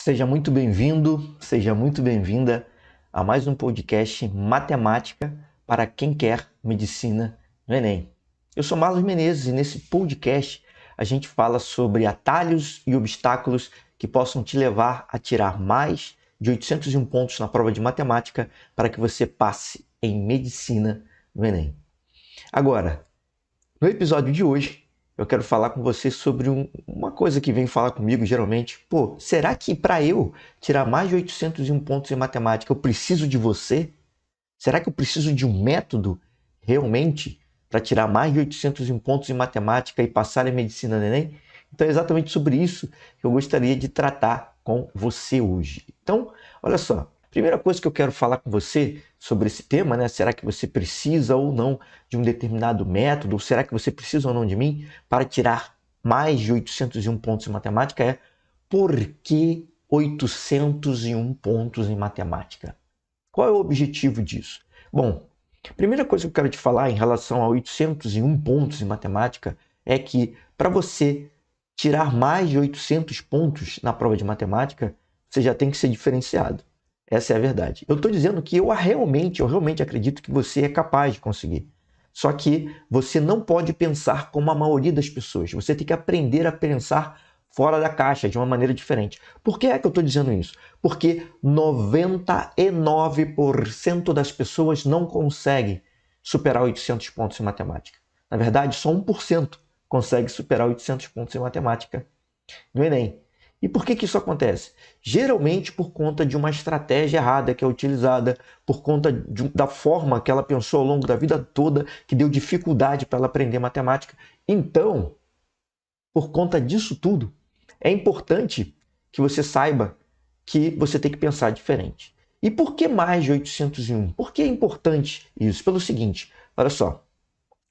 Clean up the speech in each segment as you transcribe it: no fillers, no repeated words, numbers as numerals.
Seja muito bem-vindo, seja muito bem-vinda a mais um podcast Matemática para quem quer medicina no Enem. Eu sou Marlos Menezes e nesse podcast a gente fala sobre atalhos e obstáculos que possam te levar a tirar mais de 801 pontos na prova de matemática para que você passe em medicina no Enem. Agora, no episódio de hoje, eu quero falar com você sobre uma coisa que vem falar comigo geralmente. Pô, será que para eu tirar mais de 801 pontos em matemática eu preciso de você? Será que eu preciso de um método realmente para tirar mais de 801 pontos em matemática e passar em medicina no Enem? Então é exatamente sobre isso que eu gostaria de tratar com você hoje. Então, olha só. Primeira coisa que eu quero falar com você sobre esse tema, né? Será que você precisa ou não de um determinado método? Ou será que você precisa ou não de mim para tirar mais de 801 pontos em matemática? É por que 801 pontos em matemática? Qual é o objetivo disso? Bom, a primeira coisa que eu quero te falar em relação a 801 pontos em matemática é que para você tirar mais de 800 pontos na prova de matemática, você já tem que ser diferenciado. Essa é a verdade. Eu estou dizendo que eu realmente acredito que você é capaz de conseguir. Só que você não pode pensar como a maioria das pessoas. Você tem que aprender a pensar fora da caixa, de uma maneira diferente. Por que é que eu estou dizendo isso? Porque 99% das pessoas não conseguem superar 800 pontos em matemática. Na verdade, só 1% consegue superar 800 pontos em matemática no Enem. E por que isso acontece? Geralmente por conta de uma estratégia errada que é utilizada, por conta da forma que ela pensou ao longo da vida toda, que deu dificuldade para ela aprender matemática. Então, por conta disso tudo, é importante que você saiba que você tem que pensar diferente. E por que mais de 801? Por que é importante isso? Pelo seguinte, olha só,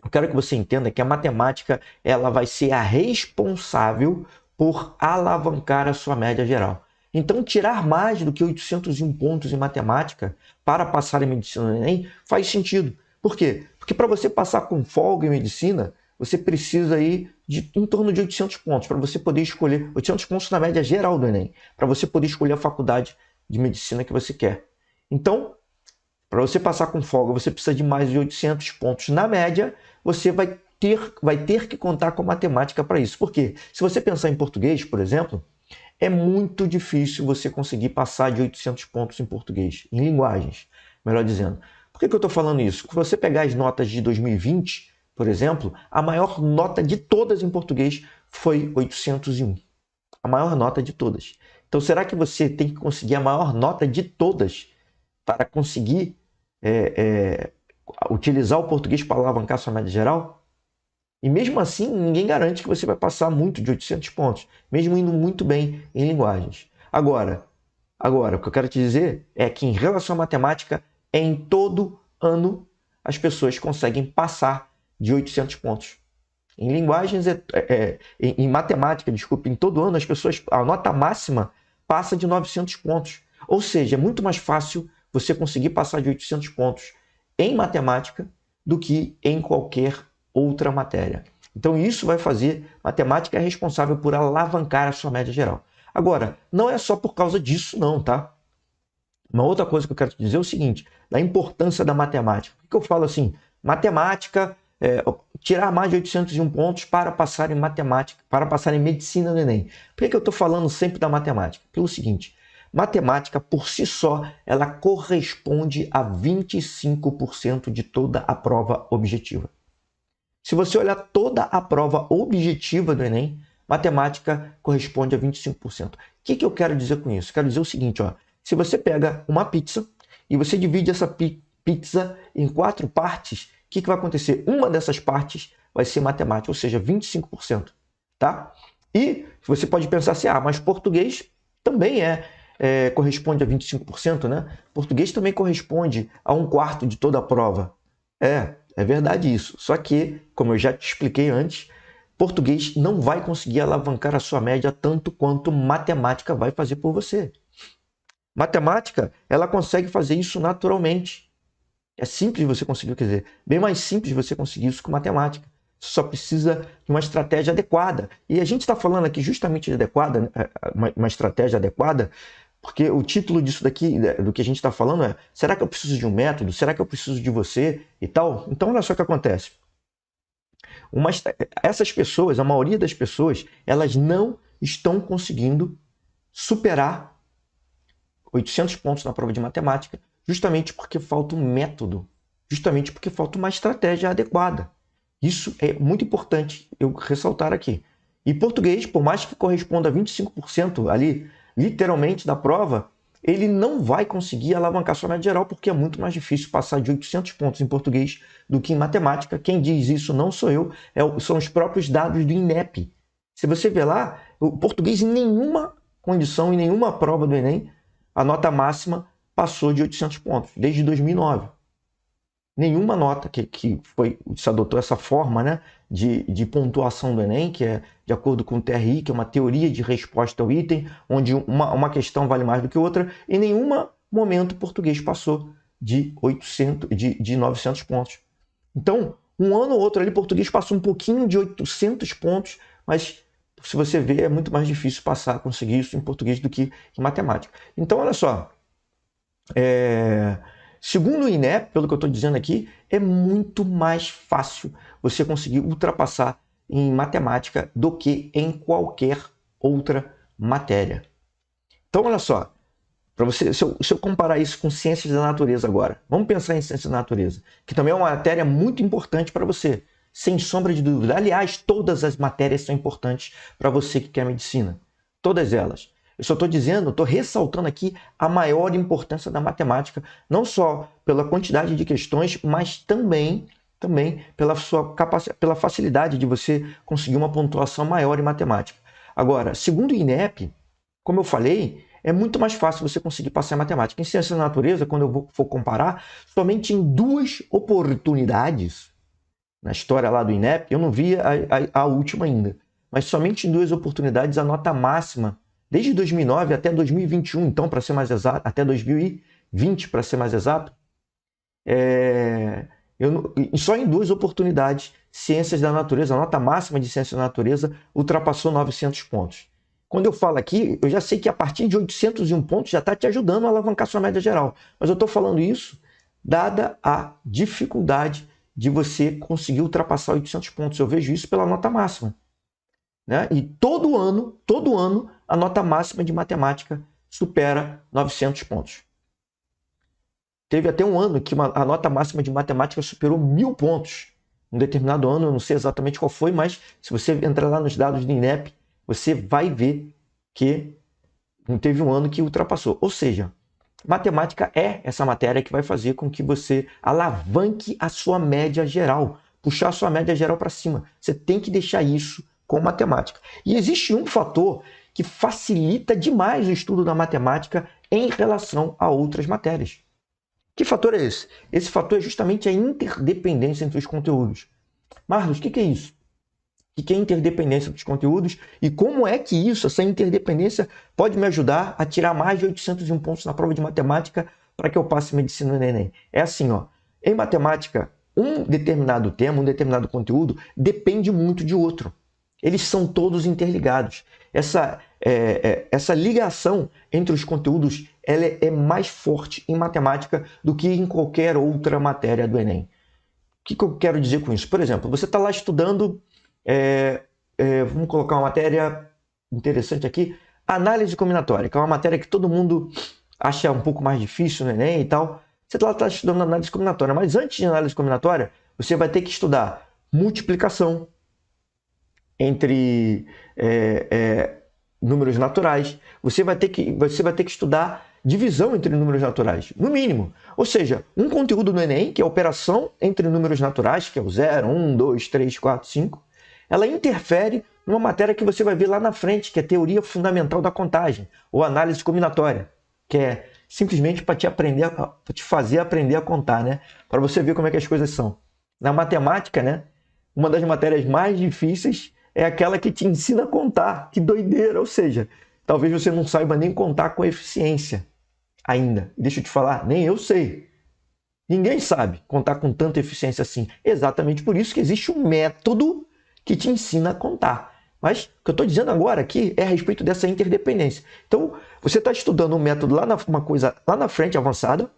eu quero que você entenda que a matemática ela vai ser a responsável por alavancar a sua média geral. Então, tirar mais do que 801 pontos em matemática para passar em medicina no Enem faz sentido. Por quê? Porque para você passar com folga em medicina, você precisa aí de em torno de 800 pontos para você poder escolher 800 pontos na média geral do Enem, para você poder escolher a faculdade de medicina que você quer. Então, para você passar com folga, você precisa de mais de 800 pontos na média, você vai ter que contar com matemática para isso. Por quê? Se você pensar em português, por exemplo, é muito difícil você conseguir passar de 800 pontos em português, em linguagens, melhor dizendo. Por que eu estou falando isso? Se você pegar as notas de 2020, por exemplo, a maior nota de todas em português foi 801. A maior nota de todas. Então, será que você tem que conseguir a maior nota de todas para conseguir utilizar o português para alavancar sua média geral? E mesmo assim, ninguém garante que você vai passar muito de 800 pontos, mesmo indo muito bem em linguagens. Agora, o que eu quero te dizer é que em relação à matemática, em todo ano as pessoas conseguem passar de 800 pontos. Em linguagens, em matemática, desculpe, em todo ano as pessoas, a nota máxima passa de 900 pontos. Ou seja, é muito mais fácil você conseguir passar de 800 pontos em matemática do que em qualquer outra matéria. Então isso vai fazer, matemática é responsável por alavancar a sua média geral. Agora, não é só por causa disso não, tá? Uma outra coisa que eu quero te dizer é o seguinte, da importância da matemática. Por que eu falo assim? Matemática, tirar mais de 801 pontos para passar em matemática, para passar em medicina no Enem. Por que eu estou falando sempre da matemática? Pelo seguinte, matemática por si só, ela corresponde a 25% de toda a prova objetiva. Se você olhar toda a prova objetiva do Enem, matemática corresponde a 25%. O que eu quero dizer com isso? Quero dizer o seguinte, ó, se você pega uma pizza e você divide essa pizza em 4 partes, o que vai acontecer? Uma dessas partes vai ser matemática, ou seja, 25%. Tá? E você pode pensar assim, mas português também corresponde a 25%, né? Português também corresponde a 1/4 de toda a prova. É verdade isso. Só que, como eu já te expliquei antes, português não vai conseguir alavancar a sua média tanto quanto matemática vai fazer por você. Matemática, ela consegue fazer isso naturalmente. É simples você conseguir, quer dizer, bem mais simples você conseguir isso com matemática. Você só precisa de uma estratégia adequada. E a gente está falando aqui justamente de adequada, uma estratégia adequada, porque o título disso daqui, do que a gente está falando é: será que eu preciso de um método? Será que eu preciso de você e tal? Então, olha só o que acontece. Essas pessoas, a maioria das pessoas, elas não estão conseguindo superar 800 pontos na prova de matemática, justamente porque falta um método, justamente porque falta uma estratégia adequada. Isso é muito importante eu ressaltar aqui. E português, por mais que corresponda a 25% ali, literalmente, da prova, ele não vai conseguir alavancar sua média geral, porque é muito mais difícil passar de 800 pontos em português do que em matemática. Quem diz isso não sou eu, são os próprios dados do INEP. Se você ver lá, o português em nenhuma condição, em nenhuma prova do Enem, a nota máxima passou de 800 pontos, desde 2009. Nenhuma nota que se adotou essa forma, né, de pontuação do Enem, que é de acordo com o TRI, que é uma teoria de resposta ao item, onde uma questão vale mais do que outra, em nenhum momento o português passou de 900 pontos. Então, um ano ou outro ali, português passou um pouquinho de 800 pontos, mas se você ver, é muito mais difícil conseguir isso em português do que em matemática. Então, olha só, segundo o INEP, pelo que eu estou dizendo aqui, é muito mais fácil você conseguir ultrapassar em matemática do que em qualquer outra matéria. Então, olha só, para você, se eu comparar isso com ciências da natureza agora, vamos pensar em ciências da natureza, que também é uma matéria muito importante para você, sem sombra de dúvida. Aliás, todas as matérias são importantes para você que quer medicina, todas elas. Eu só estou dizendo, estou ressaltando aqui a maior importância da matemática, não só pela quantidade de questões, mas também pela facilidade de você conseguir uma pontuação maior em matemática. Agora, segundo o INEP, como eu falei, é muito mais fácil você conseguir passar em matemática. Em ciências da natureza, quando eu for comparar, somente em 2 oportunidades, na história lá do INEP, eu não vi a última ainda, mas somente em 2 oportunidades a nota máxima, desde 2009 até 2021, então, para ser mais exato, até 2020, para ser mais exato, só em 2 oportunidades, ciências da natureza, a nota máxima de ciências da natureza ultrapassou 900 pontos. Quando eu falo aqui, eu já sei que a partir de 801 pontos já está te ajudando a alavancar sua média geral. Mas eu estou falando isso dada a dificuldade de você conseguir ultrapassar 800 pontos. Eu vejo isso pela nota máxima, né? E todo ano, a nota máxima de matemática supera 900 pontos. Teve até um ano que a nota máxima de matemática superou 1000 pontos. Um determinado ano, eu não sei exatamente qual foi, mas se você entrar lá nos dados do INEP, você vai ver que teve um ano que ultrapassou. Ou seja, matemática é essa matéria que vai fazer com que você alavanque a sua média geral, puxar a sua média geral para cima. Você tem que deixar isso com matemática. E existe um fator que facilita demais o estudo da matemática em relação a outras matérias. Que fator é esse? Esse fator é justamente a interdependência entre os conteúdos. Marlos, o que é isso? O que é interdependência dos conteúdos e como é que essa interdependência pode me ajudar a tirar mais de 801 pontos na prova de matemática para que eu passe medicina no Enem? É assim, ó, em matemática, um determinado tema, um determinado conteúdo depende muito de outro. Eles são todos interligados. Essa ligação entre os conteúdos ela é mais forte em matemática do que em qualquer outra matéria do Enem. O que eu quero dizer com isso? Por exemplo, você está lá estudando... vamos colocar uma matéria interessante aqui, análise combinatória, que é uma matéria que todo mundo acha um pouco mais difícil no Enem e tal. Você está estudando análise combinatória, mas antes de análise combinatória, você vai ter que estudar multiplicação entre números naturais. Você vai ter que estudar divisão entre números naturais, no mínimo. Ou seja, um conteúdo no Enem, que é a operação entre números naturais, que é o 0, 1, 2, 3, 4, 5, ela interfere numa matéria que você vai ver lá na frente, que é teoria fundamental da contagem, ou análise combinatória, que é simplesmente para te fazer aprender a contar, né? Para você ver como é que as coisas são. Na matemática, né? Uma das matérias mais difíceis é aquela que te ensina a contar. Que doideira! Ou seja, talvez você não saiba nem contar com eficiência ainda. Deixa eu te falar, nem eu sei. Ninguém sabe contar com tanta eficiência assim. Exatamente por isso que existe um método que te ensina a contar. Mas o que eu estou dizendo agora aqui é a respeito dessa interdependência. Então, você está estudando um método uma coisa lá na frente, avançada,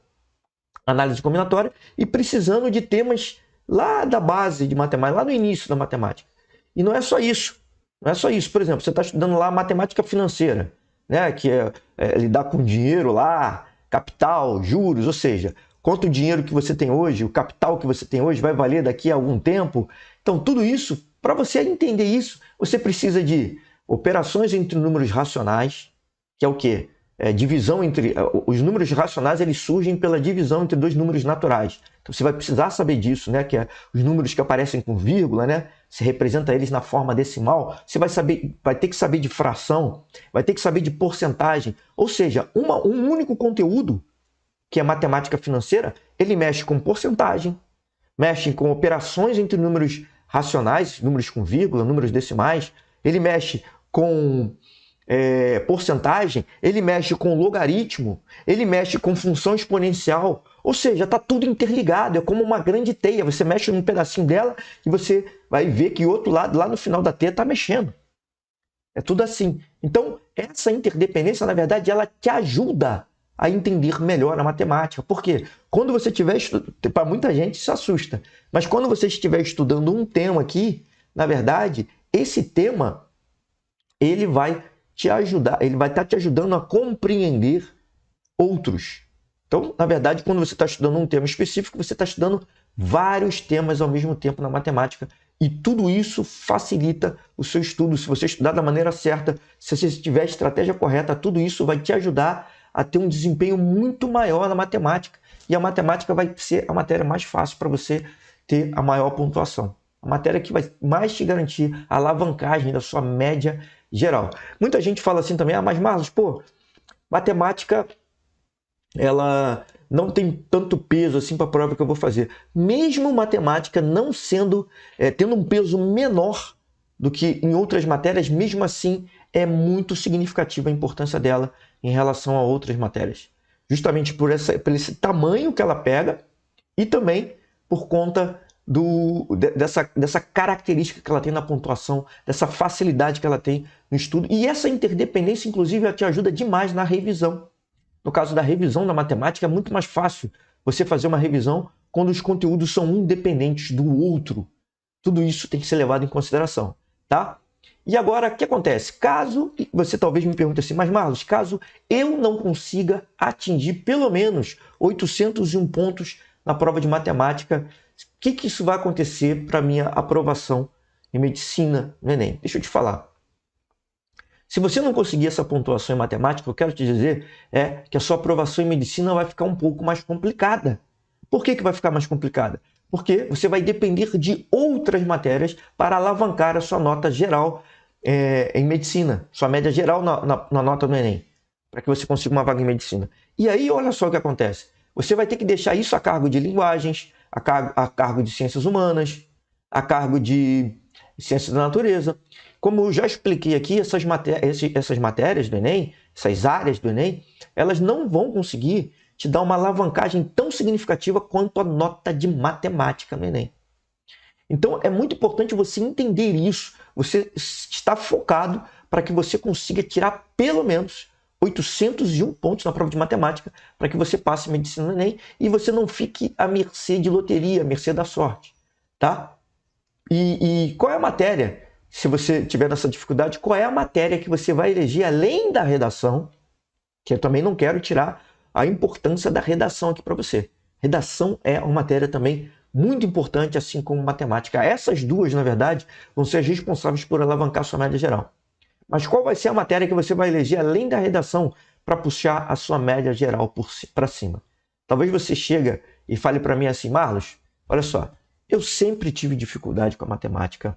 análise combinatória, e precisando de temas lá da base de matemática, lá no início da matemática. E não é só isso. Não é só isso. Por exemplo, você está estudando lá matemática financeira, né? Que é lidar com dinheiro lá, capital, juros, ou seja, quanto o dinheiro que você tem hoje, o capital que você tem hoje vai valer daqui a algum tempo. Então, tudo isso, para você entender isso, você precisa de operações entre números racionais, que é o quê? Divisão entre... Os números racionais, eles surgem pela divisão entre dois números naturais. Então, você vai precisar saber disso, né? Que é os números que aparecem com vírgula, né? Você representa eles na forma decimal. Você vai ter que saber de fração, vai ter que saber de porcentagem. Ou seja, um único conteúdo, que é matemática financeira, ele mexe com porcentagem, mexe com operações entre números racionais, números com vírgula, números decimais, ele mexe com porcentagem, ele mexe com logaritmo, ele mexe com função exponencial, ou seja, está tudo interligado, é como uma grande teia, você mexe num pedacinho dela e você vai ver que o outro lado, lá no final da teia, está mexendo. É tudo assim. Então, essa interdependência, na verdade, ela te ajuda a entender melhor a matemática. Por quê? Quando você estiver estudando, para muita gente isso assusta, mas quando você estiver estudando um tema aqui, na verdade, esse tema, ele vai te ajudar, ele vai estar te ajudando a compreender outros. Então, na verdade, quando você está estudando um tema específico, você está estudando vários temas ao mesmo tempo na matemática. E tudo isso facilita o seu estudo. Se você estudar da maneira certa, se você tiver a estratégia correta, tudo isso vai te ajudar a ter um desempenho muito maior na matemática. E a matemática vai ser a matéria mais fácil para você ter a maior pontuação. A matéria que vai mais te garantir a alavancagem da sua média geral. Muita gente fala assim também, mas Marlos, matemática, ela não tem tanto peso assim para a prova que eu vou fazer. Mesmo matemática não sendo, tendo um peso menor do que em outras matérias, mesmo assim é muito significativa a importância dela em relação a outras matérias. Justamente por esse tamanho que ela pega e também por conta dessa característica que ela tem na pontuação, dessa facilidade que ela tem no estudo. E essa interdependência, inclusive, ela te ajuda demais na revisão. No caso da revisão da matemática, é muito mais fácil você fazer uma revisão quando os conteúdos são independentes do outro. Tudo isso tem que ser levado em consideração, tá? E agora, o que acontece? Caso, você talvez me pergunte assim, mas Marlos, caso eu não consiga atingir pelo menos 801 pontos na prova de matemática, o que isso vai acontecer para a minha aprovação em medicina no Enem? Deixa eu te falar. Se você não conseguir essa pontuação em matemática, o que eu quero te dizer é que a sua aprovação em medicina vai ficar um pouco mais complicada. Por que vai ficar mais complicada? Porque você vai depender de outras matérias para alavancar a sua nota geral em medicina, sua média geral na nota do Enem, para que você consiga uma vaga em medicina. E aí, olha só o que acontece. Você vai ter que deixar isso a cargo de linguagens, a cargo de ciências humanas, a cargo de ciências da natureza. Como eu já expliquei aqui, essas matérias do Enem, essas áreas do Enem, elas não vão conseguir te dar uma alavancagem tão significativa quanto a nota de matemática no Enem. Então, é muito importante você entender isso, você estar focado para que você consiga tirar pelo menos 801 pontos na prova de matemática para que você passe medicina no Enem e você não fique à mercê de loteria, à mercê da sorte, tá? E qual é a matéria, se você tiver essa dificuldade, qual é a matéria que você vai eleger além da redação, que eu também não quero tirar a importância da redação aqui para você. Redação é uma matéria também muito importante, assim como matemática. Essas duas, na verdade, vão ser as responsáveis por alavancar a sua média geral. Mas qual vai ser a matéria que você vai eleger além da redação para puxar a sua média geral para cima? Talvez você chegue e fale para mim assim, Marlos, olha só, eu sempre tive dificuldade com a matemática.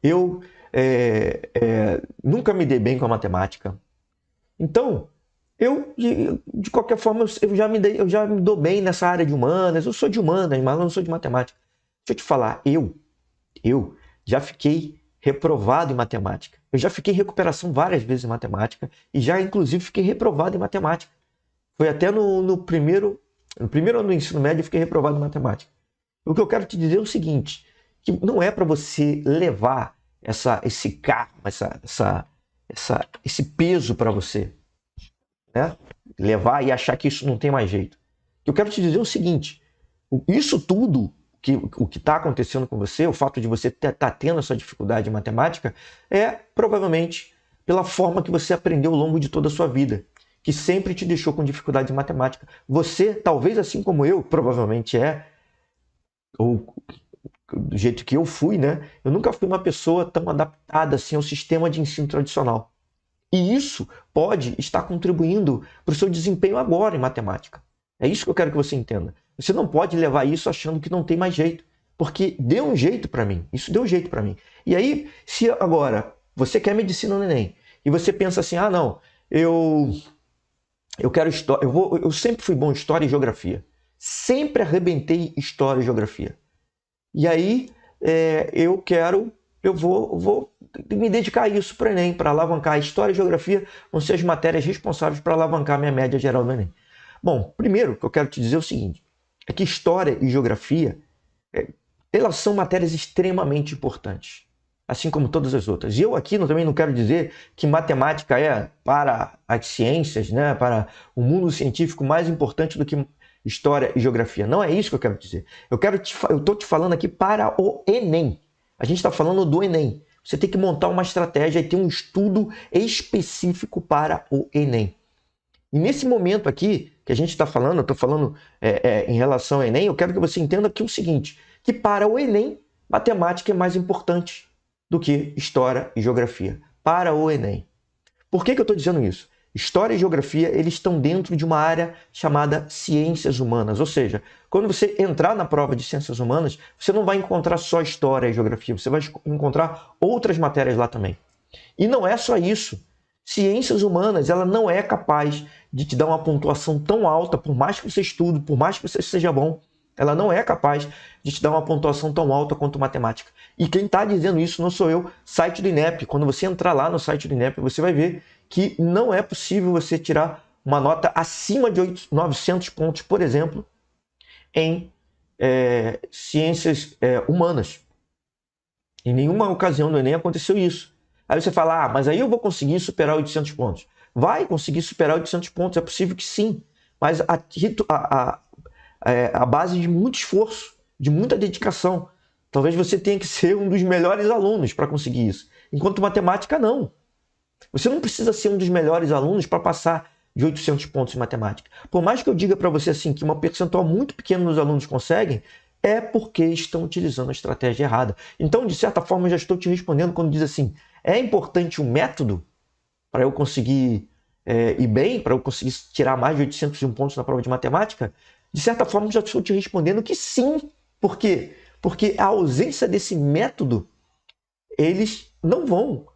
Eu nunca me dei bem com a matemática. Então, de qualquer forma, eu já me dou bem nessa área de humanas. Eu sou de humanas, mas eu não sou de matemática. Deixa eu te falar, eu já fiquei reprovado em matemática. Eu já fiquei em recuperação várias vezes em matemática e já, inclusive, fiquei reprovado em matemática. Foi até no primeiro No primeiro ano do ensino médio eu fiquei reprovado em matemática. O que eu quero te dizer é o seguinte, que não é para você levar esse karma, esse peso para você, né? Levar e achar que isso não tem mais jeito. O que eu quero te dizer é o seguinte, isso tudo, o que está acontecendo com você, o fato de você estar tendo essa dificuldade em matemática, é provavelmente pela forma que você aprendeu ao longo de toda a sua vida, que sempre te deixou com dificuldade em matemática. Você, talvez assim como eu, provavelmente ou do jeito que eu fui, né? Eu nunca fui uma pessoa tão adaptada assim ao sistema de ensino tradicional. E isso pode estar contribuindo para o seu desempenho agora em matemática. É isso que eu quero que você entenda. Você não pode levar isso achando que não tem mais jeito, porque deu um jeito para mim. Isso deu jeito para mim. E aí, se agora você quer medicina no Enem e você pensa assim, ah, não, eu quero história, eu sempre fui bom em história e geografia. Sempre arrebentei história e geografia. E aí eu vou me dedicar a isso para o Enem, para alavancar. História e geografia vão ser as matérias responsáveis para alavancar a minha média geral do Enem. Bom, primeiro que eu quero te dizer é o seguinte, é que história e geografia, elas são matérias extremamente importantes, assim como todas as outras. E eu aqui também não quero dizer que matemática é para as ciências, né, para o mundo científico mais importante do que história e geografia. Não é isso que eu quero dizer. Eu estou te falando aqui para o Enem. A gente está falando do Enem. Você tem que montar uma estratégia e ter um estudo específico para o Enem. E nesse momento aqui que a gente está falando, eu estou falando em relação ao Enem, eu quero que você entenda que é o seguinte, que para o Enem, matemática é mais importante do que história e geografia. Para o Enem. Por que eu estou dizendo isso? História e geografia, eles estão dentro de uma área chamada ciências humanas. Ou seja, quando você entrar na prova de ciências humanas, você não vai encontrar só história e geografia, você vai encontrar outras matérias lá também. E não é só isso. Ciências humanas, ela não é capaz de te dar uma pontuação tão alta, por mais que você estude, por mais que você seja bom, ela não é capaz de te dar uma pontuação tão alta quanto matemática. E quem está dizendo isso não sou eu, site do INEP. Quando você entrar lá no site do INEP, você vai ver que não é possível você tirar uma nota acima de 900 pontos, por exemplo, em ciências humanas. Em nenhuma ocasião do Enem aconteceu isso. Aí você fala, mas aí eu vou conseguir superar 800 pontos. Vai conseguir superar 800 pontos, é possível que sim. Mas a base de muito esforço, de muita dedicação. Talvez você tenha que ser um dos melhores alunos para conseguir isso. Enquanto matemática, não. Você não precisa ser um dos melhores alunos para passar de 800 pontos em matemática. Por mais que eu diga para você assim que uma percentual muito pequena dos alunos conseguem, é porque estão utilizando a estratégia errada. Então, de certa forma, eu já estou te respondendo quando diz assim, é importante um método para eu conseguir ir bem, para eu conseguir tirar mais de 801 pontos na prova de matemática? De certa forma, eu já estou te respondendo que sim. Por quê? Porque a ausência desse método, eles não vão.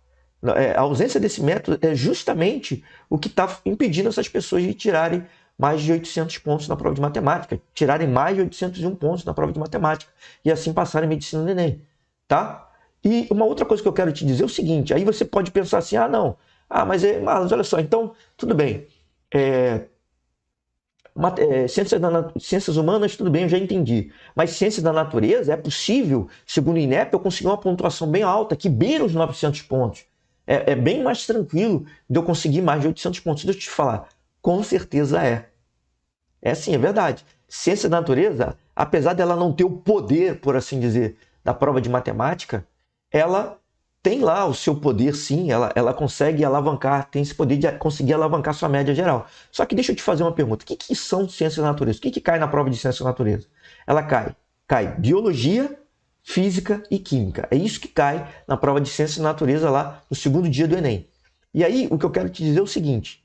A ausência desse método é justamente o que está impedindo essas pessoas de tirarem mais de 800 pontos na prova de matemática, tirarem mais de 801 pontos na prova de matemática e assim passarem medicina no Enem, tá? E uma outra coisa que eu quero te dizer é o seguinte, aí você pode pensar assim, mas olha só, então, tudo bem, ciências humanas, tudo bem, eu já entendi. Mas ciências da natureza, é possível, segundo o INEP, eu conseguir uma pontuação bem alta, que beira os 900 pontos. É bem mais tranquilo de eu conseguir mais de 800 pontos. Deixa eu te falar, com certeza é. É sim, é verdade. Ciência da natureza, apesar dela não ter o poder, por assim dizer, da prova de matemática, ela tem lá o seu poder, sim, ela consegue alavancar, tem esse poder de conseguir alavancar sua média geral. Só que deixa eu te fazer uma pergunta, o que são ciências da natureza? O que cai na prova de ciências da natureza? Ela cai biologia, física e química. É isso que cai na prova de ciências da natureza lá no segundo dia do Enem. E aí, o que eu quero te dizer é o seguinte,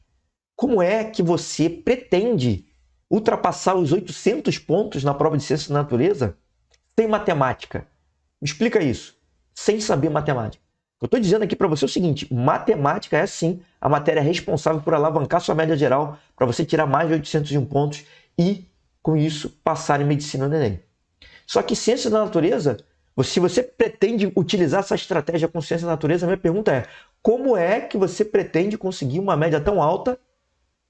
como é que você pretende ultrapassar os 800 pontos na prova de ciências da natureza sem matemática? Me explica isso, sem saber matemática. Eu estou dizendo aqui para você o seguinte, matemática é sim a matéria responsável por alavancar sua média geral para você tirar mais de 801 pontos e, com isso, passar em medicina no Enem. Só que ciência da natureza, se você pretende utilizar essa estratégia com ciência da natureza, a minha pergunta é, como é que você pretende conseguir uma média tão alta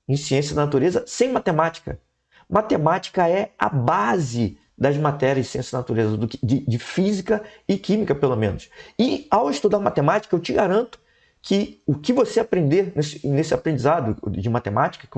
em ciência da natureza sem matemática? Matemática é a base das matérias de ciência da natureza, de física e química, pelo menos. E ao estudar matemática, eu te garanto que o que você aprender nesse aprendizado de matemática,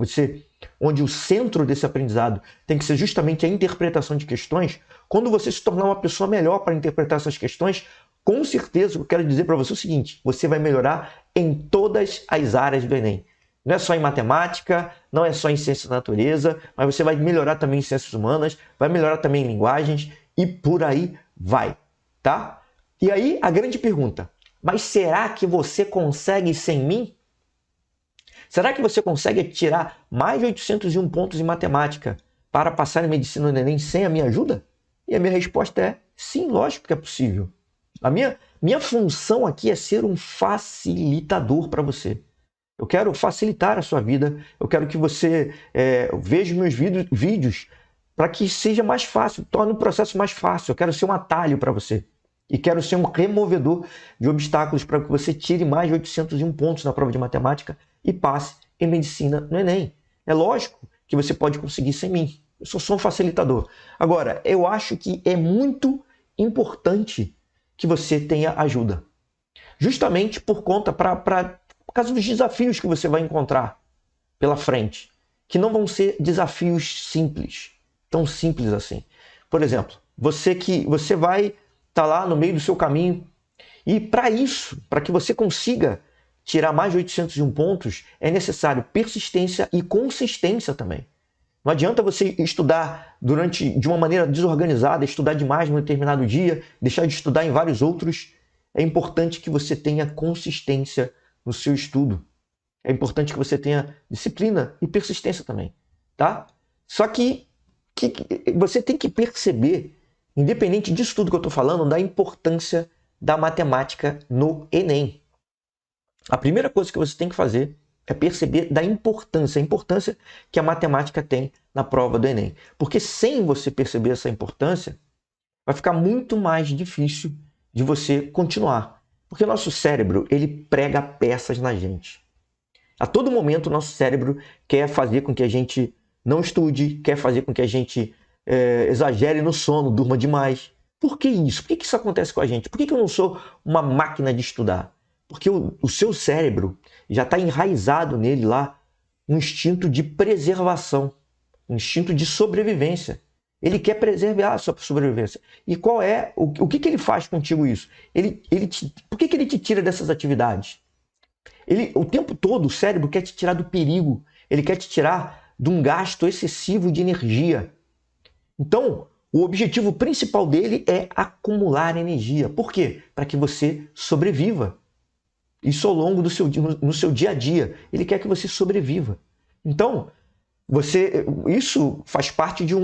onde o centro desse aprendizado tem que ser justamente a interpretação de questões, quando você se tornar uma pessoa melhor para interpretar essas questões, com certeza eu quero dizer para você o seguinte: você vai melhorar em todas as áreas do Enem. Não é só em matemática, não é só em ciência da natureza, mas você vai melhorar também em ciências humanas, vai melhorar também em linguagens e por aí vai, tá? E aí a grande pergunta: mas será que você consegue sem mim? Será que você consegue tirar mais de 801 pontos em matemática para passar em medicina no Enem sem a minha ajuda? E a minha resposta é sim, lógico que é possível. A minha função aqui é ser um facilitador para você. Eu quero facilitar a sua vida, eu quero que você veja meus vídeos para que seja mais fácil, torne o processo mais fácil. Eu quero ser um atalho para você. E quero ser um removedor de obstáculos para que você tire mais de 801 pontos na prova de matemática e passe em medicina no Enem. É lógico que você pode conseguir sem mim. Eu sou só um facilitador. Agora, eu acho que é muito importante que você tenha ajuda. Justamente por causa dos desafios que você vai encontrar pela frente, que não vão ser desafios simples, tão simples assim. Por exemplo, você vai estar lá no meio do seu caminho e para isso, para que você consiga tirar mais de 801 pontos, é necessário persistência e consistência também. Não adianta você estudar de uma maneira desorganizada, estudar demais num determinado dia, deixar de estudar em vários outros. É importante que você tenha consistência no seu estudo. É importante que você tenha disciplina e persistência também, tá? Só que você tem que perceber, independente disso tudo que eu estou falando, da importância da matemática no Enem. A primeira coisa que você tem que fazer é perceber a importância que a matemática tem na prova do Enem. Porque sem você perceber essa importância, vai ficar muito mais difícil de você continuar. Porque o nosso cérebro, ele prega peças na gente. A todo momento, o nosso cérebro quer fazer com que a gente não estude, quer fazer com que a gente exagere no sono, durma demais. Por que isso? Por que isso acontece com a gente? Por que eu não sou uma máquina de estudar? Porque o seu cérebro já está enraizado nele lá um instinto de preservação, um instinto de sobrevivência. Ele quer preservar a sua sobrevivência. E qual é o que ele faz contigo isso? Por que ele te tira dessas atividades? O tempo todo o cérebro quer te tirar do perigo, ele quer te tirar de um gasto excessivo de energia. Então, o objetivo principal dele é acumular energia. Por quê? Para que você sobreviva. Isso ao longo no seu dia a dia. Ele quer que você sobreviva. Então, isso faz parte de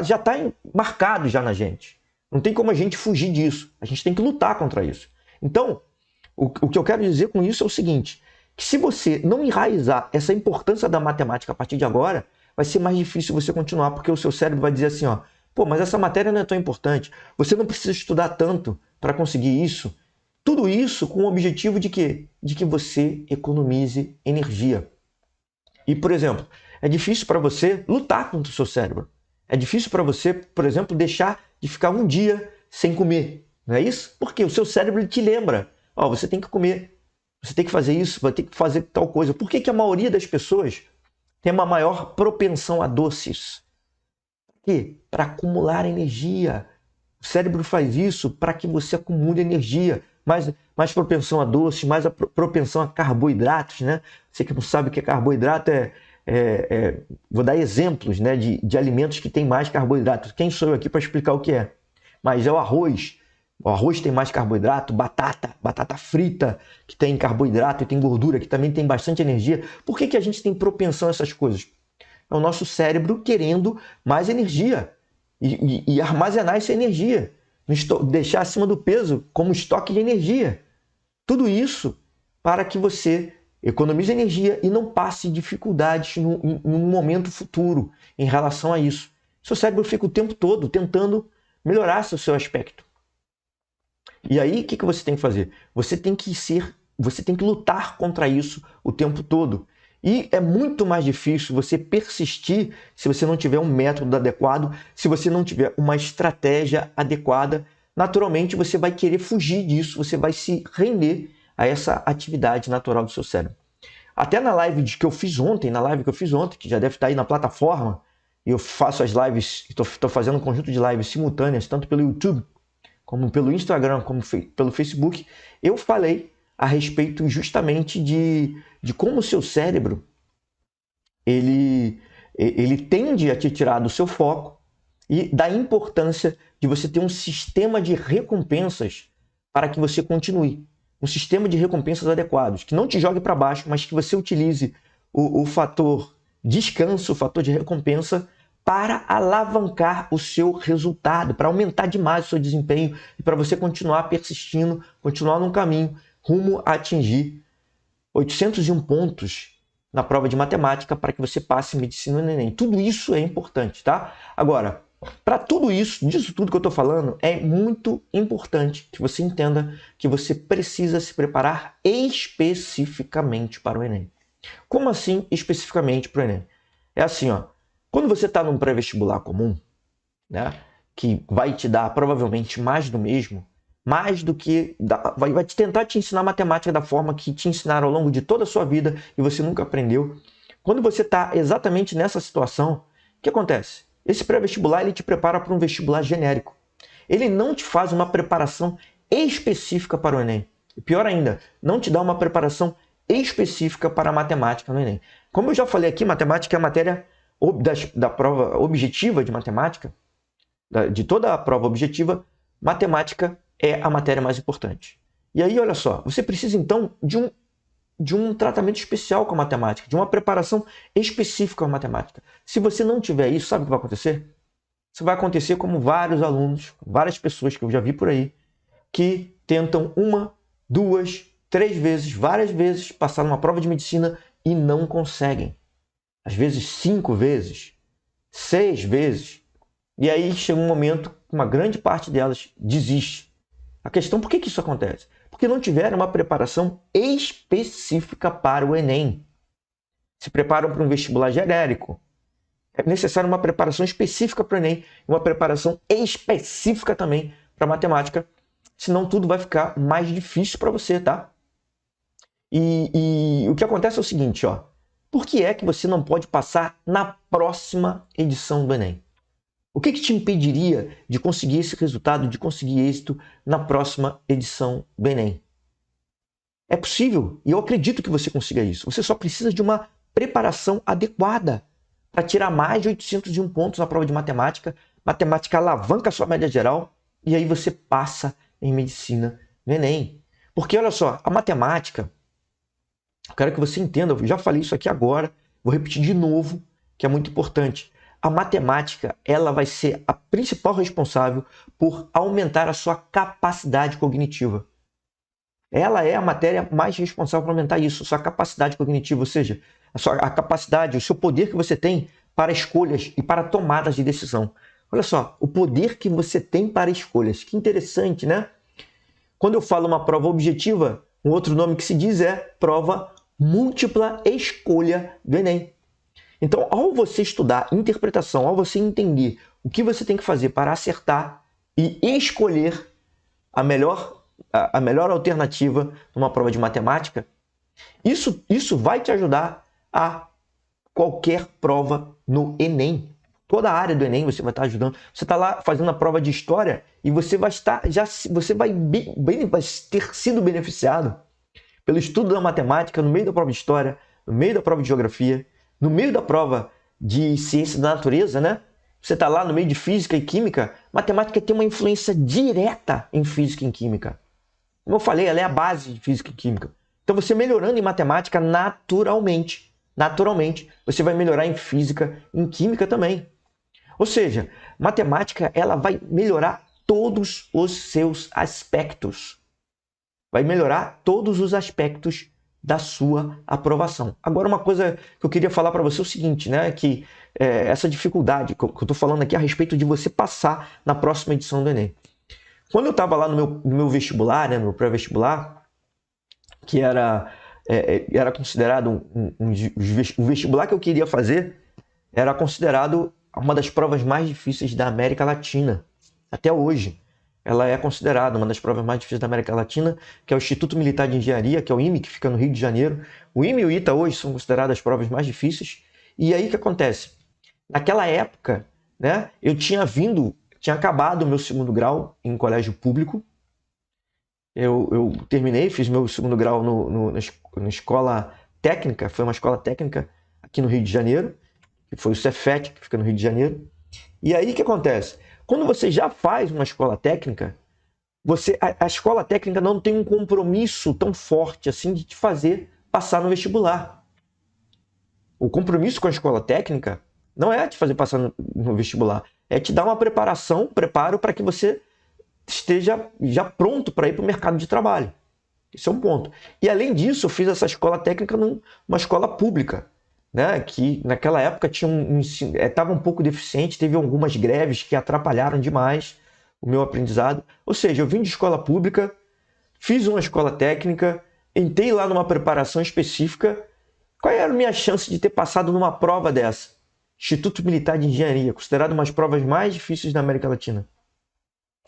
já está marcado já na gente. Não tem como a gente fugir disso. A gente tem que lutar contra isso. Então, o que eu quero dizer com isso é o seguinte, que se você não enraizar essa importância da matemática a partir de agora, vai ser mais difícil você continuar, porque o seu cérebro vai dizer assim, ó, pô, mas essa matéria não é tão importante, você não precisa estudar tanto para conseguir isso. Tudo isso com o objetivo de quê? De que você economize energia. E, por exemplo, é difícil para você lutar contra o seu cérebro. É difícil para você, por exemplo, deixar de ficar um dia sem comer. Não é isso? Porque o seu cérebro ele te lembra. Ó, você tem que comer, você tem que fazer isso, vai ter que fazer tal coisa. Por que a maioria das pessoas tem uma maior propensão a doces? Por quê? Para acumular energia. O cérebro faz isso para que você acumule energia. Mais propensão a doces, mais a propensão a carboidratos, né? Você que não sabe o que é carboidrato, vou dar exemplos, né, de alimentos que têm mais carboidrato. Quem sou eu aqui para explicar o que é? Mas é o arroz. O arroz tem mais carboidrato, batata frita, que tem carboidrato e tem gordura, que também tem bastante energia. Por que a gente tem propensão a essas coisas? É o nosso cérebro querendo mais energia e armazenar essa energia. Deixar acima do peso como estoque de energia. Tudo isso para que você economize energia e não passe dificuldades num momento futuro em relação a isso. Seu cérebro fica o tempo todo tentando melhorar seu aspecto. E aí, o que você tem que fazer? Você tem que lutar contra isso o tempo todo. E é muito mais difícil você persistir se você não tiver um método adequado, se você não tiver uma estratégia adequada. Naturalmente, você vai querer fugir disso, você vai se render a essa atividade natural do seu cérebro. Até na live que eu fiz ontem, que já deve estar aí na plataforma, e eu faço as lives, estou fazendo um conjunto de lives simultâneas, tanto pelo YouTube, como pelo Instagram, como pelo Facebook, eu falei a respeito justamente de como o seu cérebro ele tende a te tirar do seu foco e da importância de você ter um sistema de recompensas para que você continue. Um sistema de recompensas adequados, que não te jogue para baixo, mas que você utilize o fator descanso, o fator de recompensa, para alavancar o seu resultado, para aumentar demais o seu desempenho e para você continuar persistindo, continuar num caminho rumo a atingir 801 pontos na prova de matemática para que você passe medicina no Enem. Tudo isso é importante, tá? Agora, para tudo isso, disso tudo que eu estou falando, é muito importante que você entenda que você precisa se preparar especificamente para o Enem. Como assim especificamente para o Enem? É assim, ó. Quando você está num pré-vestibular comum, né, que vai te dar provavelmente mais do mesmo, mais do que vai tentar te ensinar matemática da forma que te ensinaram ao longo de toda a sua vida e você nunca aprendeu. Quando você está exatamente nessa situação, o que acontece? Esse pré-vestibular ele te prepara para um vestibular genérico. Ele não te faz uma preparação específica para o Enem. E pior ainda, não te dá uma preparação específica para a matemática no Enem. Como eu já falei aqui, matemática é a matéria da prova objetiva de matemática, de toda a prova objetiva, matemática é a matéria mais importante. E aí, olha só, você precisa então de um tratamento especial com a matemática, de uma preparação específica com a matemática. Se você não tiver isso, sabe o que vai acontecer? Isso vai acontecer como vários alunos, várias pessoas que eu já vi por aí, que tentam 1, 2, 3 vezes, várias vezes, passar numa prova de medicina e não conseguem. Às vezes 5 vezes, 6 vezes. E aí chega um momento que uma grande parte delas desiste. A questão, por que isso acontece? Porque não tiveram uma preparação específica para o Enem. Se preparam para um vestibular genérico. É necessário uma preparação específica para o Enem, uma preparação específica também para a matemática, senão tudo vai ficar mais difícil para você, tá? E o que acontece é o seguinte, ó. Por que é que você não pode passar na próxima edição do Enem? O que te impediria de conseguir esse resultado, de conseguir êxito na próxima edição do Enem? É possível, e eu acredito que você consiga isso. Você só precisa de uma preparação adequada para tirar mais de 801 pontos na prova de matemática. Matemática alavanca a sua média geral e aí você passa em medicina no Enem. Porque olha só, a matemática, eu quero que você entenda, eu já falei isso aqui agora, vou repetir de novo, que é muito importante. A matemática, ela vai ser a principal responsável por aumentar a sua capacidade cognitiva. Ela é a matéria mais responsável por aumentar isso, sua capacidade cognitiva, ou seja, a capacidade, o seu poder que você tem para escolhas e para tomadas de decisão. Olha só, o poder que você tem para escolhas. Que interessante, né? Quando eu falo uma prova objetiva, um outro nome que se diz é prova múltipla escolha do Enem. Então, ao você estudar interpretação, ao você entender o que você tem que fazer para acertar e escolher a melhor alternativa numa prova de matemática, isso vai te ajudar a qualquer prova no Enem. Toda a área do Enem você vai estar ajudando. Você está lá fazendo a prova de história e você vai ter sido beneficiado pelo estudo da matemática no meio da prova de história, no meio da prova de geografia, no meio da prova de ciência da natureza, né? Você está lá no meio de física e química, matemática tem uma influência direta em física e em química. Como eu falei, ela é a base de física e química. Então você melhorando em matemática naturalmente, você vai melhorar em física e em química também. Ou seja, matemática ela vai melhorar todos os seus aspectos. Vai melhorar todos os aspectos da sua aprovação. Agora, uma coisa que eu queria falar para você é o seguinte, né? Que essa dificuldade que eu estou falando aqui a respeito de você passar na próxima edição do Enem. Quando eu estava lá no meu vestibular, né, no meu pré-vestibular, que era era considerado o vestibular que eu queria fazer era considerado uma das provas mais difíceis da América Latina. Até hoje, ela é considerada uma das provas mais difíceis da América Latina, que é o Instituto Militar de Engenharia, que é o IME, que fica no Rio de Janeiro. O IME e o ITA hoje são consideradas as provas mais difíceis. E aí o que acontece? Naquela época, né, eu tinha acabado o meu segundo grau em colégio público. Eu terminei, fiz meu segundo grau na escola técnica, foi uma escola técnica aqui no Rio de Janeiro, que foi o Cefet, que fica no Rio de Janeiro. E aí o que acontece? Quando você já faz uma escola técnica, a escola técnica não tem um compromisso tão forte assim de te fazer passar no vestibular. O compromisso com a escola técnica não é te fazer passar no vestibular, é te dar uma preparo para que você esteja já pronto para ir para o mercado de trabalho. Esse é um ponto. E além disso, eu fiz essa escola técnica numa escola pública, né, que naquela época tinha estava um pouco deficiente, teve algumas greves que atrapalharam demais o meu aprendizado. Ou seja, eu vim de escola pública, fiz uma escola técnica, entrei lá numa preparação específica. Qual era a minha chance de ter passado numa prova dessa? Instituto Militar de Engenharia, considerado uma das provas mais difíceis da América Latina.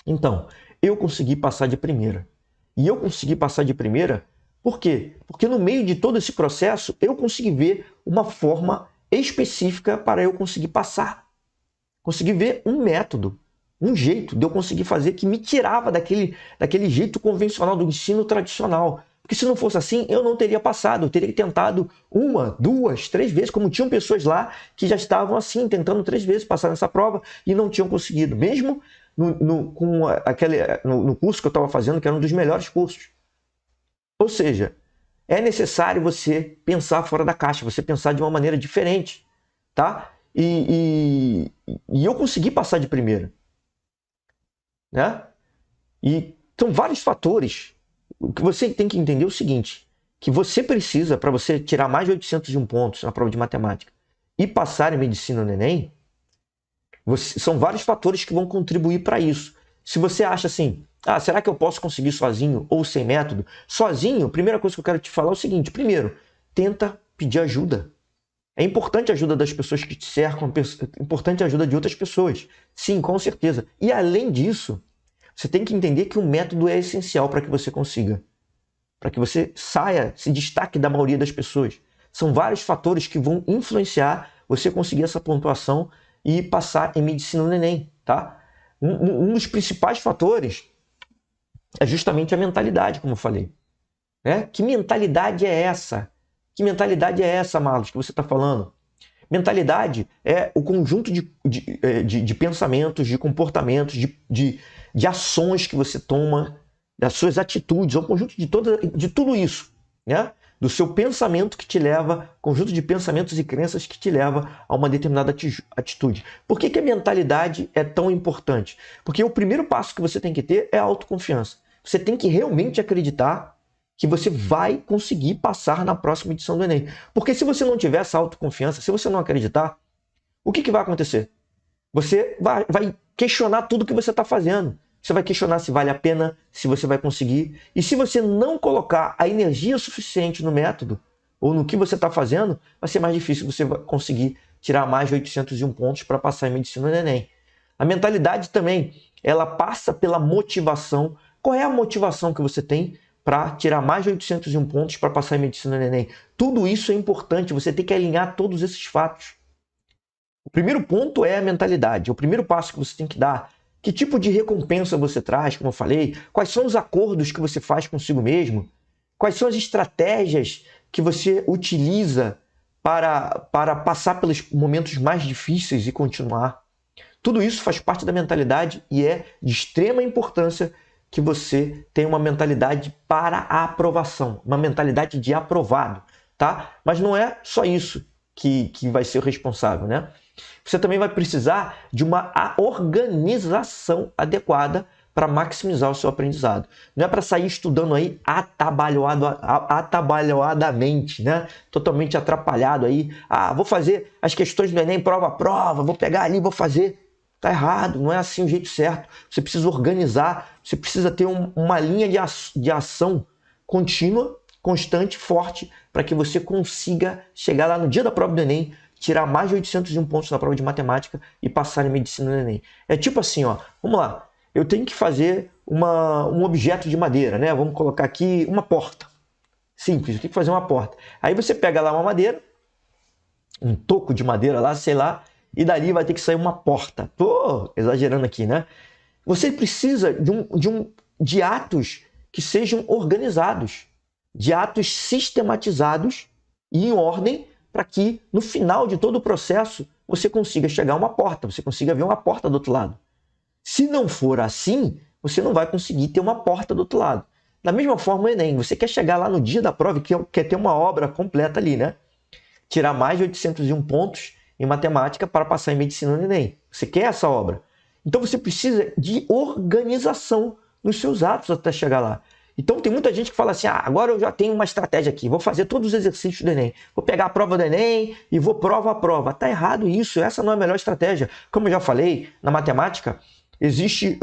Então, eu consegui passar de primeira. E eu consegui passar de primeira por quê? Porque no meio de todo esse processo, eu consegui ver uma forma específica para eu conseguir passar. Consegui ver um método, um jeito de eu conseguir fazer que me tirava daquele jeito convencional do ensino tradicional. Porque se não fosse assim, eu não teria passado. Eu teria tentado 1, 2, 3 vezes, como tinham pessoas lá que já estavam assim, tentando 3 vezes passar nessa prova e não tinham conseguido. Mesmo no curso que eu estava fazendo, que era um dos melhores cursos. Ou seja, é necessário você pensar fora da caixa, você pensar de uma maneira diferente, tá? E eu consegui passar de primeira, né? E são vários fatores. O que você tem que entender é o seguinte, que você precisa, para você tirar mais de 801 pontos na prova de matemática e passar em medicina no Enem, são vários fatores que vão contribuir para isso. Se você acha assim, será que eu posso conseguir sozinho ou sem método? Sozinho, a primeira coisa que eu quero te falar é o seguinte, primeiro, tenta pedir ajuda. É importante a ajuda das pessoas que te cercam, é importante a ajuda de outras pessoas. Sim, com certeza. E além disso, você tem que entender que o método é essencial para que você consiga. Para que você se destaque da maioria das pessoas. São vários fatores que vão influenciar você conseguir essa pontuação e passar em medicina no Enem, tá? Um dos principais fatores é justamente a mentalidade, como eu falei. Né? Que mentalidade é essa? Que mentalidade é essa, Marlos, que você está falando? Mentalidade é o conjunto de pensamentos, de comportamentos, de ações que você toma, das suas atitudes, é um conjunto de tudo isso, né? Do seu pensamento que te leva, conjunto de pensamentos e crenças que te leva a uma determinada atitude. Por que a mentalidade é tão importante? Porque o primeiro passo que você tem que ter é a autoconfiança. Você tem que realmente acreditar que você vai conseguir passar na próxima edição do Enem. Porque se você não tiver essa autoconfiança, se você não acreditar, o que vai acontecer? Você vai questionar tudo que você está fazendo. Você vai questionar se vale a pena, se você vai conseguir. E se você não colocar a energia suficiente no método, ou no que você está fazendo, vai ser mais difícil você conseguir tirar mais de 801 pontos para passar em medicina no Enem. A mentalidade também, ela passa pela motivação. Qual é a motivação que você tem para tirar mais de 801 pontos para passar em medicina no Enem? Tudo isso é importante, você tem que alinhar todos esses fatos. O primeiro ponto é a mentalidade, é o primeiro passo que você tem que dar. Que tipo de recompensa você traz, como eu falei? Quais são os acordos que você faz consigo mesmo? Quais são as estratégias que você utiliza para passar pelos momentos mais difíceis e continuar? Tudo isso faz parte da mentalidade e é de extrema importância que você tenha uma mentalidade para a aprovação, uma mentalidade de aprovado, tá? Mas não é só isso que vai ser o responsável, né? Você também vai precisar de uma organização adequada para maximizar o seu aprendizado. Não é para sair estudando aí atabalhoadamente, né? Totalmente atrapalhado aí. Vou fazer as questões do Enem prova a prova, vou pegar ali, vou fazer. Tá errado, não é assim o jeito certo. Você precisa organizar, você precisa ter uma linha de ação contínua constante, forte, para que você consiga chegar lá no dia da prova do Enem, tirar mais de 801 pontos na prova de matemática e passar em medicina no Enem. É tipo assim, ó, vamos lá, eu tenho que fazer um objeto de madeira, né? Vamos colocar aqui uma porta. Simples, eu tenho que fazer uma porta. Aí você pega lá uma madeira, um toco de madeira lá, sei lá, e dali vai ter que sair uma porta. Tô exagerando aqui, né? Você precisa de atos que sejam organizados, de atos sistematizados e em ordem, para que no final de todo o processo você consiga chegar a uma porta, você consiga ver uma porta do outro lado. Se não for assim, você não vai conseguir ter uma porta do outro lado. Da mesma forma o Enem, você quer chegar lá no dia da prova e quer ter uma obra completa ali, né? Tirar mais de 801 pontos em matemática para passar em medicina no Enem. Você quer essa obra. Então você precisa de organização nos seus atos até chegar lá. Então tem muita gente que fala assim, agora eu já tenho uma estratégia aqui, vou fazer todos os exercícios do Enem, vou pegar a prova do Enem e vou prova a prova. Tá errado isso, essa não é a melhor estratégia. Como eu já falei, na matemática existe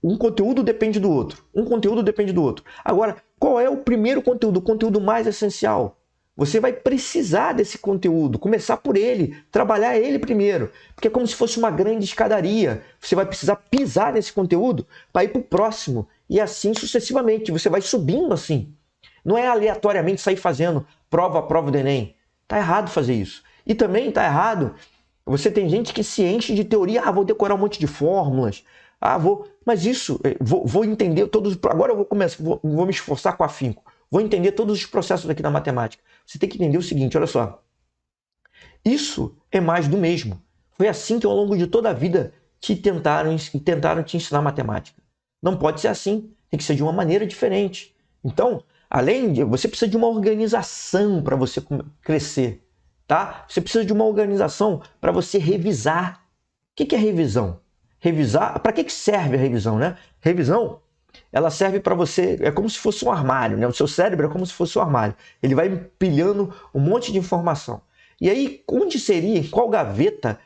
um conteúdo depende do outro, um conteúdo depende do outro. Agora, qual é o primeiro conteúdo, o conteúdo mais essencial? Você vai precisar desse conteúdo, começar por ele, trabalhar ele primeiro, porque é como se fosse uma grande escadaria. Você vai precisar pisar nesse conteúdo para ir para o próximo, e assim sucessivamente. Você vai subindo assim. Não é aleatoriamente sair fazendo prova a prova do Enem. Tá errado fazer isso. E também tá errado, você tem gente que se enche de teoria, vou decorar um monte de fórmulas, mas isso, vou entender todos, agora eu vou começar, vou me esforçar com afinco. Vou entender todos os processos aqui da matemática. Você tem que entender o seguinte, olha só. Isso é mais do mesmo. Foi assim que ao longo de toda a vida tentaram te ensinar matemática. Não pode ser assim. Tem que ser de uma maneira diferente. Então, você precisa de uma organização para você crescer, tá? Você precisa de uma organização para você revisar. O que é revisão? Revisar, para que serve a revisão, né? Revisão, ela serve para você, é como se fosse um armário, né? O seu cérebro é como se fosse um armário. Ele vai empilhando um monte de informação. E aí, em qual gaveta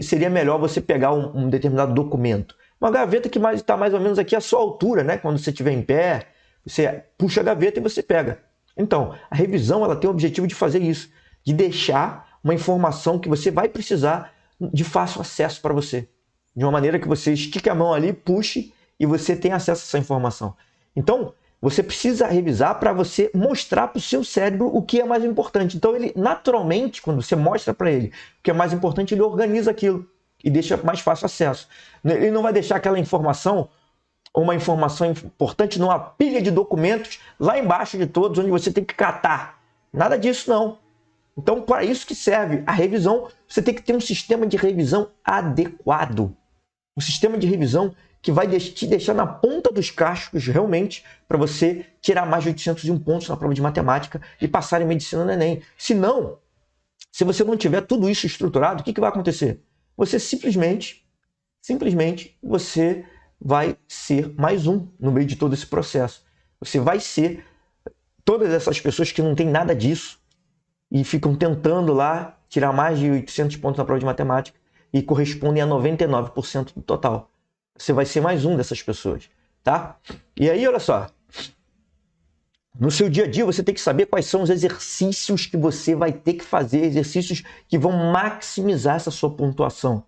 seria melhor você pegar um determinado documento? Uma gaveta que está mais ou menos aqui à sua altura, né? Quando você estiver em pé, você puxa a gaveta e você pega. Então, a revisão ela tem o objetivo de fazer isso, de deixar uma informação que você vai precisar de fácil acesso para você. De uma maneira que você estique a mão ali, puxe e você tem acesso a essa informação. Então, você precisa revisar para você mostrar para o seu cérebro o que é mais importante. Então, ele naturalmente, quando você mostra para ele o que é mais importante, ele organiza aquilo e deixa mais fácil acesso. Ele não vai deixar aquela informação, uma informação importante, numa pilha de documentos lá embaixo de todos, onde você tem que catar. Nada disso, não. Então, para isso que serve a revisão, você tem que ter um sistema de revisão adequado. Um sistema de revisão que vai te deixar na ponta dos cascos, realmente, para você tirar mais de 801 pontos na prova de matemática e passar em medicina no Enem. Se você não tiver tudo isso estruturado, o que vai acontecer? Você simplesmente, você vai ser mais um no meio de todo esse processo. Você vai ser todas essas pessoas que não têm nada disso e ficam tentando lá tirar mais de 800 pontos na prova de matemática e correspondem a 99% do total. Você vai ser mais um dessas pessoas, tá? E aí, olha só. No seu dia a dia, você tem que saber quais são os exercícios que você vai ter que fazer, exercícios que vão maximizar essa sua pontuação.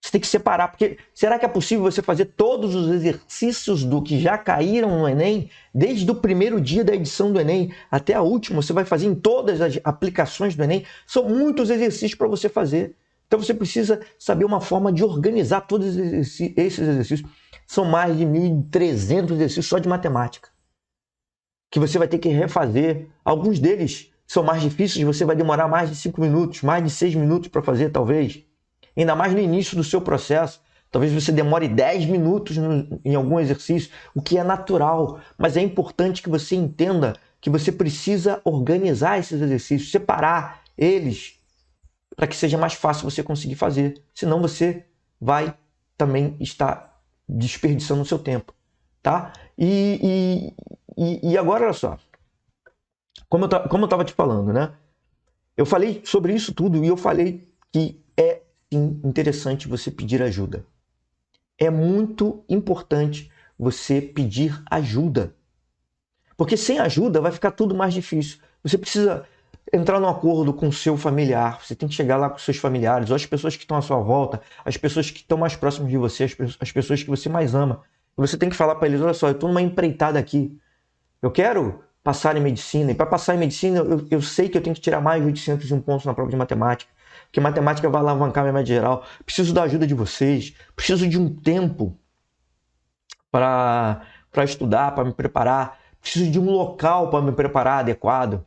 Você tem que separar, porque será que é possível você fazer todos os exercícios do que já caíram no Enem, desde o primeiro dia da edição do Enem até a última? Você vai fazer em todas as aplicações do Enem? São muitos exercícios para você fazer. Então você precisa saber uma forma de organizar todos esses exercícios. São mais de 1.300 exercícios só de matemática, que você vai ter que refazer. Alguns deles são mais difíceis, você vai demorar mais de 5 minutos, mais de 6 minutos para fazer, talvez. Ainda mais no início do seu processo. Talvez você demore 10 minutos em algum exercício, o que é natural. Mas é importante que você entenda que você precisa organizar esses exercícios, separar eles, para que seja mais fácil você conseguir fazer. Senão você vai também estar desperdiçando o seu tempo, tá? E agora, olha só. Como eu estava te falando, né? Eu falei sobre isso tudo e eu falei que é sim interessante você pedir ajuda. É muito importante você pedir ajuda. Porque sem ajuda vai ficar tudo mais difícil. Você precisa entrar num acordo com o seu familiar, você tem que chegar lá com seus familiares, ou as pessoas que estão à sua volta, as pessoas que estão mais próximas de você, as pessoas que você mais ama. E você tem que falar para eles, olha só, eu estou numa empreitada aqui, eu quero passar em medicina, e para passar em medicina eu sei que eu tenho que tirar mais de 801 pontos na prova de matemática, porque matemática vai alavancar minha média geral, preciso da ajuda de vocês, preciso de um tempo para estudar, para me preparar, preciso de um local para me preparar adequado.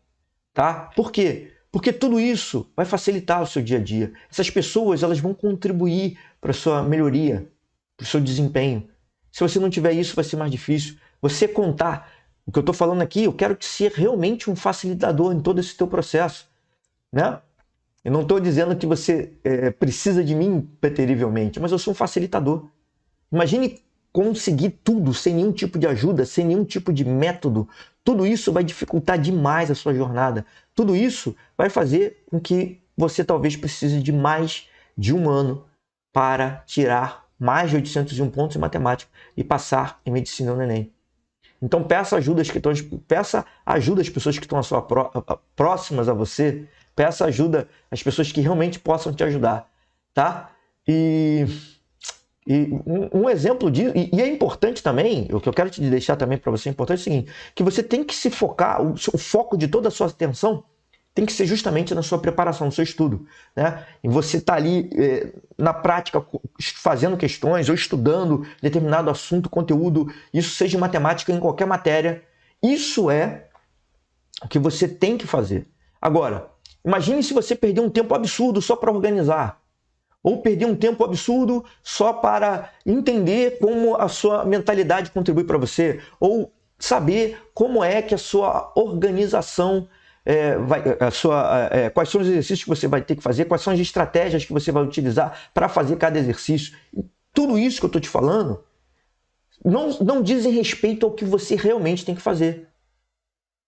Tá? Por quê? Porque tudo isso vai facilitar o seu dia a dia. Essas pessoas elas vão contribuir para a sua melhoria, para o seu desempenho. Se você não tiver isso, vai ser mais difícil. Você contar o que eu estou falando aqui, eu quero que seja realmente um facilitador em todo esse teu processo. Né? Eu não estou dizendo que você precisa de mim preterivelmente, mas eu sou um facilitador. Imagine conseguir tudo sem nenhum tipo de ajuda, sem nenhum tipo de método. Tudo isso vai dificultar demais a sua jornada. Tudo isso vai fazer com que você talvez precise de mais de um ano para tirar mais de 801 pontos em matemática e passar em medicina no Enem. Então peça ajuda às pessoas que estão próximas a você, peça ajuda às pessoas que realmente possam te ajudar, tá? E um exemplo disso, e é importante também, o que eu quero te deixar também para você é importante é o seguinte, que você tem que se focar, o foco de toda a sua atenção tem que ser justamente na sua preparação, no seu estudo, né? E você tá ali na prática fazendo questões ou estudando determinado assunto, conteúdo, isso seja matemática em qualquer matéria, isso é o que você tem que fazer. Agora, imagine se você perder um tempo absurdo só para organizar, ou perder um tempo absurdo só para entender como a sua mentalidade contribui para você, ou saber como é que a sua organização quais são os exercícios que você vai ter que fazer, quais são as estratégias que você vai utilizar para fazer cada exercício. Tudo isso que eu estou te falando não dizem respeito ao que você realmente tem que fazer.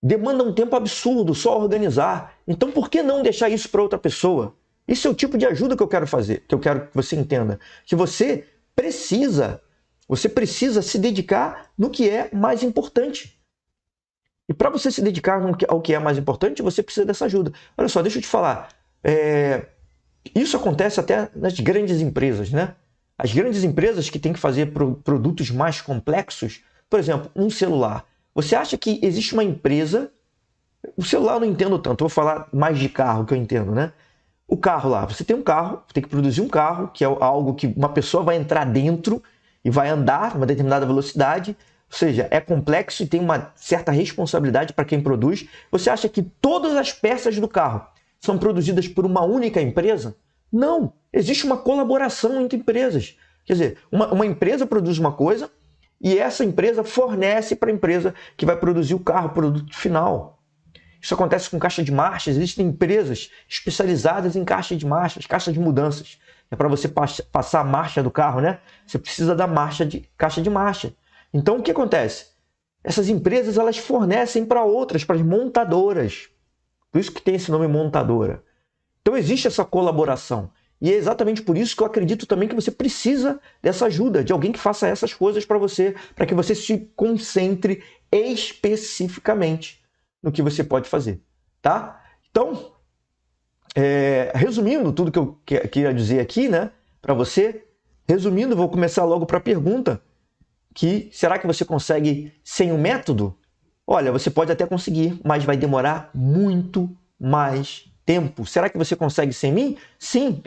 Demanda um tempo absurdo só organizar. Então por que não deixar isso para outra pessoa? Esse é o tipo de ajuda que eu quero fazer, que eu quero que você entenda. Que você precisa se dedicar no que é mais importante. E para você se dedicar ao que é mais importante, você precisa dessa ajuda. Olha só, deixa eu te falar. Isso acontece até nas grandes empresas, né? As grandes empresas que têm que fazer produtos mais complexos, por exemplo, um celular. Você acha que existe uma empresa... O celular eu não entendo tanto, eu vou falar mais de carro que eu entendo, né? O carro lá, você tem um carro, tem que produzir um carro, que é algo que uma pessoa vai entrar dentro e vai andar a uma determinada velocidade, ou seja, é complexo e tem uma certa responsabilidade para quem produz. Você acha que todas as peças do carro são produzidas por uma única empresa? Não, existe uma colaboração entre empresas. Quer dizer, uma empresa produz uma coisa e essa empresa fornece para a empresa que vai produzir o carro, o produto final. Isso acontece com caixa de marchas. Existem empresas especializadas em caixa de marchas, caixa de mudanças. É para você passar a marcha do carro, né? Você precisa da caixa de marcha. Então, o que acontece? Essas empresas elas fornecem para outras, para as montadoras. Por isso que tem esse nome montadora. Então, existe essa colaboração. E é exatamente por isso que eu acredito também que você precisa dessa ajuda, de alguém que faça essas coisas para você, para que você se concentre especificamente no que você pode fazer, tá? Então, resumindo tudo que eu queria dizer aqui, né, para você, resumindo, vou começar logo para a pergunta, que será que você consegue sem o método? Olha, você pode até conseguir, mas vai demorar muito mais tempo. Será que você consegue sem mim? Sim,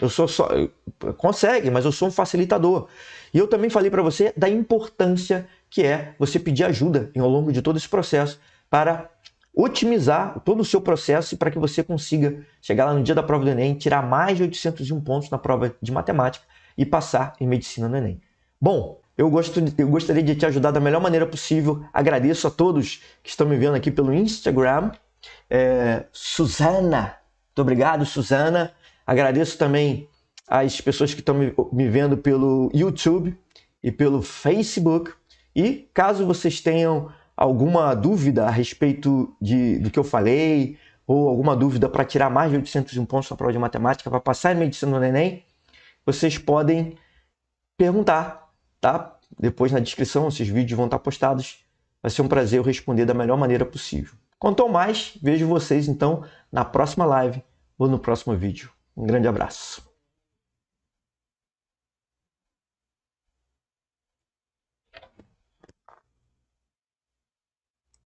consegue, mas eu sou um facilitador. E eu também falei para você da importância que é você pedir ajuda ao longo de todo esse processo para otimizar todo o seu processo e para que você consiga chegar lá no dia da prova do Enem, tirar mais de 801 pontos na prova de matemática e passar em medicina no Enem. Bom, eu gostaria de te ajudar da melhor maneira possível. Agradeço a todos que estão me vendo aqui pelo Instagram. Suzana, muito obrigado, Suzana. Agradeço também as pessoas que estão me vendo pelo YouTube e pelo Facebook. E caso vocês tenham alguma dúvida a respeito do que eu falei, ou alguma dúvida para tirar mais de 801 pontos na prova de matemática, para passar em medicina no Enem, vocês podem perguntar, tá? Depois na descrição, esses vídeos vão estar postados. Vai ser um prazer eu responder da melhor maneira possível. Quanto ao mais, vejo vocês então na próxima live ou no próximo vídeo. Um grande abraço.